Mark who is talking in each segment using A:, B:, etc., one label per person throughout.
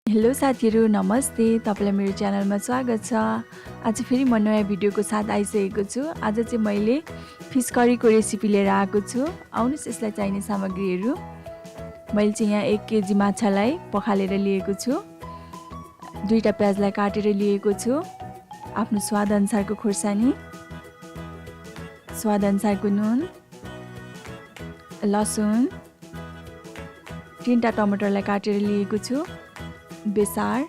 A: Hello साथीहरु नमस्ते तपाईलाई मेरो च्यानलमा स्वागत छ। आज फेरि म नयाँ भिडियोको साथ आइसकेको छु। आज चाहिँ मैले फिश करीको रेसिपी लिएर आएको छु। आउनुस् यसलाई चाहिने सामग्रीहरु। मैले चाहिँ यहाँ 1 केजी माछालाई पखालेर लिएको छु। 2टा प्याजलाई काटेर लिएको छु। आफ्नो स्वाद अनुसारको खुर्सानी, स्वाद अनुसारको नुन, लसुन, 3टा टमाटरलाई काटेर लिएको छु। बेसार,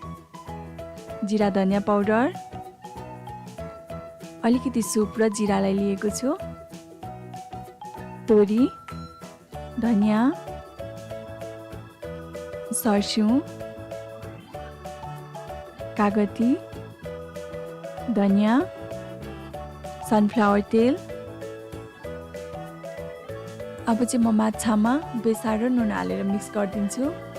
A: जिरा धनिया पाउडर, अलिकति सुप र जिरालाई लिएको छु। तोरी, धनिया, सर्स्यौं, कागती, धनिया, सनफ्लावर तेल। अब चाहिँ म माछामा बेसार र नुन हालेर मिक्स गरिदिन्छु।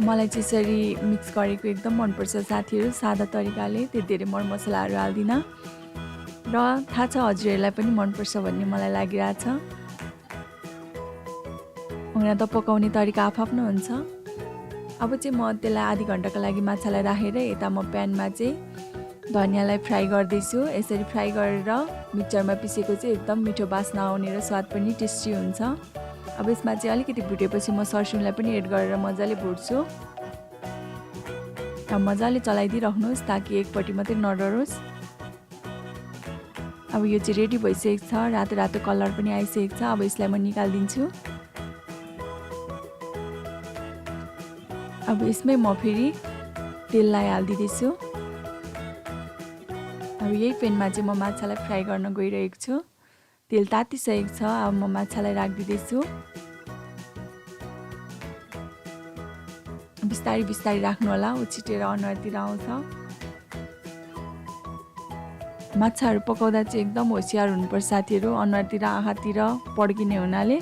A: मलाई चाहिँ यसरी मिक्स गरेको एकदम मन पर्छ साथीहरु। सादा तरिकाले त्यति धेरै मरमसलाहरु हाल्दिन र थाहा छ हजुरहरुलाई पनि मन पर्छ भन्ने मलाई लागिरहेछ। हुन त पकाउने तरिका आफआफ्नो हुन्छ। अब चाहिँ म त्यसलाई आधी घण्टाको लागि माछालाई राखेर यता म प्यानमा चाहिँ धनियालाई फ्राई गर्दै छु। यसरी फ्राई गरेर मिक्सचरमा पिसेको चाहिँ एकदम मिठो बास्ना आउने र स्वाद पनि टेस्टी हुन्छ। अब यसमा चाहिँ अलिकति भुटेपछि म सर्स्यौंलाई पनि एड गरेर मजाले भुट्छु। अब मजाले चलाइदिराख्नुस् ताकि एकपट्टि मात्रै नडरोस्। अब यो चाहिँ रेडी भइसकेको छ। रातो रातो कलर पनि आइसकेको छ। अब यसलाई म निकाल्दिन्छु। अब यसमै म फेरि तेललाई हाल्दिदैछु। अब यही पेनमा चाहिँ म माछालाई फ्राई गर्न गइरहेको छु। तेल तातिसकेको छ। अब म माछालाई राख्दिदैछु। बिस्तारै बिस्तारै राख्नु होला, उछिटेर अनुहारतिर आउँछ। माछाहरु पकाउँदा चाहिँ एकदम होशियार हुनुपर्छ साथीहरु। अनुहारतिर आँखातिर पड्किने हुनाले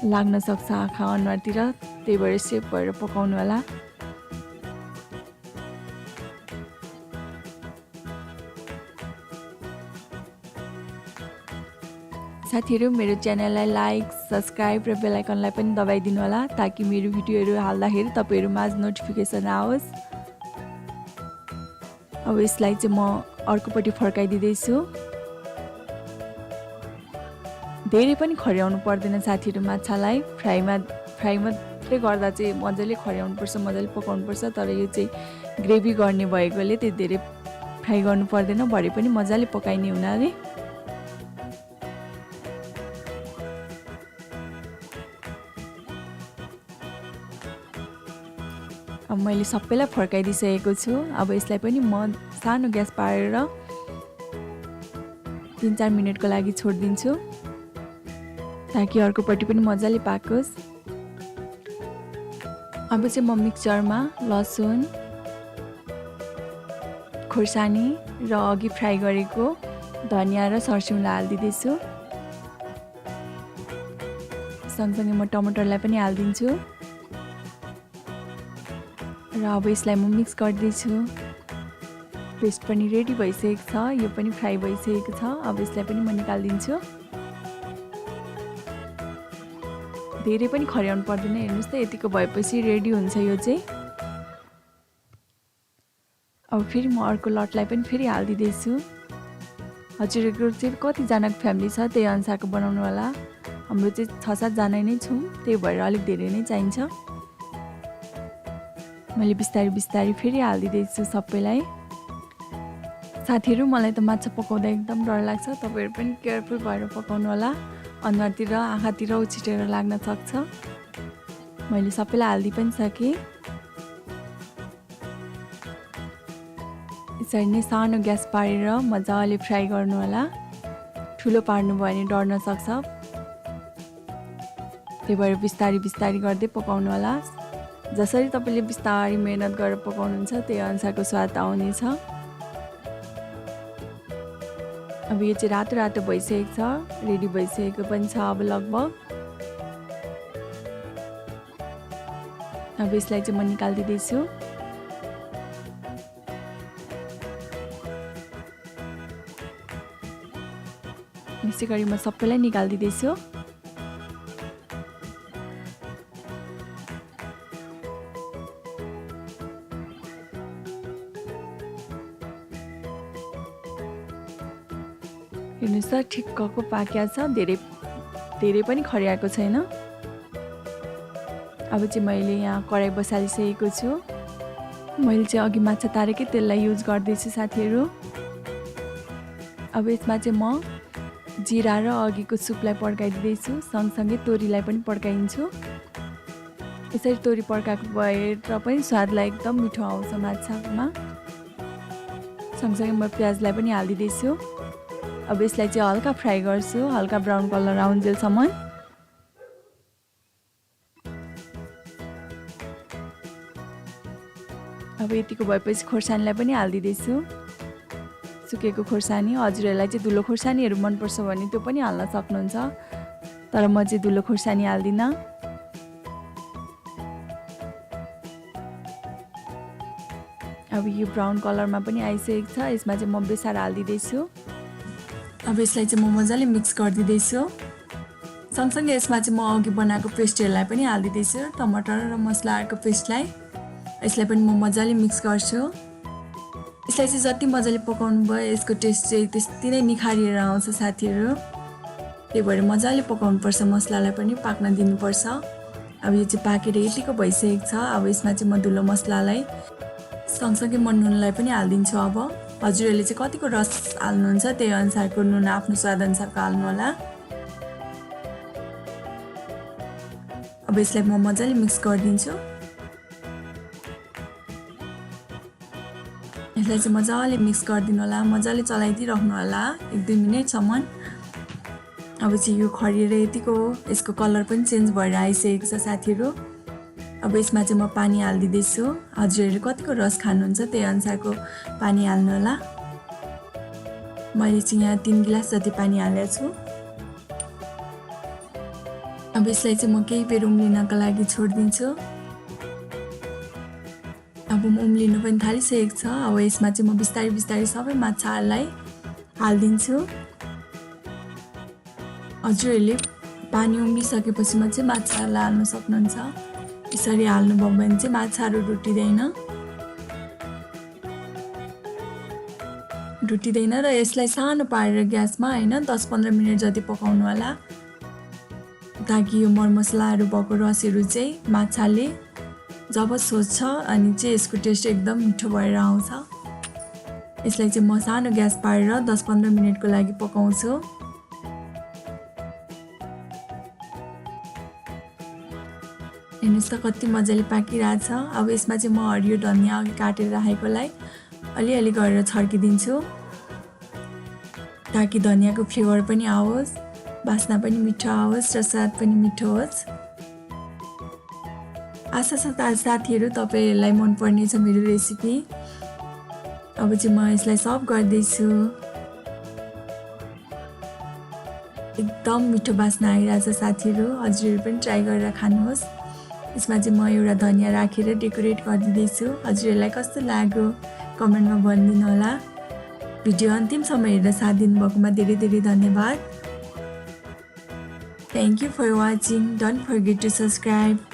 A: लाग्न सक्छ आँखा अनुहारतिर। त्यही भएर सेफ भएर पकाउनु होला। साथीहरु मेरो च्यानललाई लाइक, सब्स्क्राइब र बेल आइकनलाई पनि दबाइदिनु होला ताकि मेरो भिडियोहरु हाल्दाखेरि तपाईहरु माझ नोटिफिकेसन आओस्। अब यसलाई चाहिँ म अर्कोपट्टि फर्काइदिदै छु। धेरै पनि खर्याउनु पर्दैन साथीहरु माछालाई। फ्राई मात्रै गर्दा चाहिँ मजाले खर्याउनु पर्छ, मजाले पकाउनु पर्छ। तर यो चाहिँ ग्रेभी गर्ने भएकोले त्यति धेरै फ्राई गर्नु पर्दैन। भरे पनि मजाले पकाइने हुनाले अब मैले सबैलाई फर्काइदिसकेको छु। अब यसलाई पनि म सानो ग्यास पारेर 3-4 मिनेटको लागि छोड्दिन्छु ताकि अर्कोपट्टि पनि मजाले पाकोस्। अब चाहिँ म मिक्सचरमा लसुन, खुर्सानी र अघि फ्राई गरेको धनिया र सर्स्यौंलाई हाल्दिदैछु। सँगसँगै म टमाटरलाई पनि हाल्दिन्छु र अब यसलाई म मिक्स गर्दैछु। पेस्ट पनि रेडी भइसकेको छ। यो पनि फ्राई भइसकेको छ। अब यसलाई पनि म निकाल्दिन्छु। धेरै पनि खर्याउनु पर्दैन। हेर्नुस् त यतिको भएपछि रेडी हुन्छ यो चाहिँ। अब फेरि म अर्को लटलाई पनि फेरि हाल्दिदैछु। हजुरहरुको चाहिँ कति जनाको फ्यामिली छ त्यही अनुसारको बनाउनु होला। हाम्रो चाहिँ 6-7 जना नै छौं, त्यही भएर अलिक धेरै नै चाहिन्छ। मैले बिस्तारै बिस्तारै फेरि हाल्दिदैछु सबैलाई। साथीहरु मलाई त माछा पकाउँदा एकदम डर लाग्छ। तपाईहरु पनि केयरफुल भएर पकाउनु होला। अनुहारतिर आँखातिर उछिटेर लाग्न सक्छ। मैले सबैलाई हाल्दि पनि सके। यसरी नै सानो ग्यास पारेर मजाले फ्राई गर्नु होला। ठुलो पार्नु भयो भने डर्न सक्छ। त्यही भएर बिस्तारै बिस्तारै गर्दै पकाउनु होला। जसरी तपाईले बिस्तारै मेहनत गरेर पकाउनुहुन्छ त्यही अनुसारको स्वाद आउनेछ। अब यो चाहिँ रातो रातो भइसकेको छ। रेडी भइसकेको पनि छ अब लगभग। अब यसलाई चाहिँ म निकाल्दिदैछु। यसैगरी म सबैलाई निकाल्दिदैछु। हेर्नुहोस् त ठिक्कको पाक्या छ, धेरै पनि खर्याएको छैन। अब चाहिँ मैले यहाँ कराई बसालिसकेको छु। मैले चाहिँ अघि माछा तारेकै तेललाई युज गर्दैछु साथीहरू। अब यसमा चाहिँ म जिरा र अघिको सुपलाई पड्काइदिँदैछु, सँगसँगै तोरीलाई पनि पड्काइदिन्छु। यसरी तोरी पड्काएको भएर पनि स्वादलाई एकदम मिठो आउँछ माछामा। सँगसँगै म प्याजलाई पनि हालिदिँदैछु। अब यसलाई चाहिँ हल्का फ्राई गर्छु, हल्का ब्राउन कलर आउन्जेलसम्म। अब यतिको भएपछि खोर्सानीलाई पनि हालिदिँदैछु, सुकेको खोर्सानी। हजुरहरूलाई चाहिँ धुलो खोर्सानीहरू मनपर्छ भने त्यो पनि हाल्न सक्नुहुन्छ, तर म चाहिँ धुलो खोर्सानी हाल्दिनँ। अब यो ब्राउन कलरमा पनि आइसकेको छ, यसमा चाहिँ म बेसार हालिदिँदैछु। अब यसलाई चाहिँ म मजाले मिक्स गरिदिँदैछु। सँगसँगै यसमा चाहिँ म अघि बनाएको पेस्टहरूलाई पनि हालिदिँदैछु, टमाटर र मसलाहरूको पेस्टलाई। यसलाई पनि म मजाले मिक्स गर्छु। यसलाई चाहिँ जति मजाले पकाउनु भयो यसको टेस्ट चाहिँ त्यति नै निखारिएर आउँछ साथीहरू। त्यही भएर मजाले पकाउनुपर्छ, मसलालाई पनि पाक्न दिनुपर्छ। अब यो चाहिँ पाकेर यतिको भइसकेको छ। अब यसमा चाहिँ म धुलो मसलालाई सँगसँगै म नुनलाई पनि हालिदिन्छु। अब हजुरहरूले चाहिँ कतिको रस हाल्नुहुन्छ त्यही अनुसारको नुन आफ्नो स्वाद अनुसारको हाल्नु होला। अब यसलाई म मजाले मिक्स गरिदिन्छु। यसलाई चाहिँ मजाले मिक्स गरिदिनु होला, मजाले चलाइदिइराख्नु होला 1-2 मिनटसम्म। अब चाहिँ यो खरिएर यतिको यसको कलर पनि चेन्ज भएर आइसकेको छ साथीहरू। अब यसमा चाहिँ म पानी हालिदिँदैछु। हजुरहरूले कतिको रस खानुहुन्छ त्यही अनुसारको पानी हाल्नु होला। मैले चाहिँ यहाँ 3 गिलास जति पानी हालेको छु। अब यसलाई चाहिँ म केही बेर उम्लिनको लागि छोडिदिन्छु। अब उम्लिनु पनि थालिसकेको छ। अब यसमा चाहिँ म बिस्तारै बिस्तारै सबै माछाहरूलाई हालिदिन्छु। हजुरहरूले पानी उम्लिसकेपछि चाहिँ माछाहरूलाई हाल्न सक्नुहुन्छ। यसरी हाल्नुभयो भने चाहिँ माछाहरू ढुटिँदैन र यसलाई सानो पारेर ग्यासमा 10-15 मिनट जति पकाउनु होला, ताकि यो मरमसलाहरू भएको रसहरू चाहिँ माछाले जब सोच्छ अनि चाहिँ यसको टेस्ट एकदम मिठो भएर आउँछ। यसलाई चाहिँ म सानो ग्यास पारेर 10-15 मिनटको लागि पकाउँछु। हेर्नुहोस् त कति मजाले पाकिरहेछ। अब यसमा चाहिँ म हरियो धनिया अघि काटेर राखेकोलाई अलिअलि गरेर छर्किदिन्छु, ताकि धनियाको फ्लेभर पनि आओस्, बास्ना पनि मिठो आओस् र स्वाद पनि मिठो होस्। आशा छ साथीहरू तपाईँहरूलाई मनपर्ने छ मेरो रेसिपी। अब चाहिँ म यसलाई सर्भ गर्दैछु। एकदम मिठो बास्ना आइरहेछ साथीहरू, हजुरहरू पनि ट्राई गरेर खानुहोस्। यसमा चाहिँ म एउटा धनिया राखेर डेकोरेट गरिदिँदैछु। हजुरहरूलाई कस्तो लाग्यो कमेन्टमा भनिदिनु होला। भिडियो अन्तिमसम्म हेरेर साथ दिनुभएकोमा धेरै धेरै धन्यवाद। Thank you for watching. Don't forget to subscribe.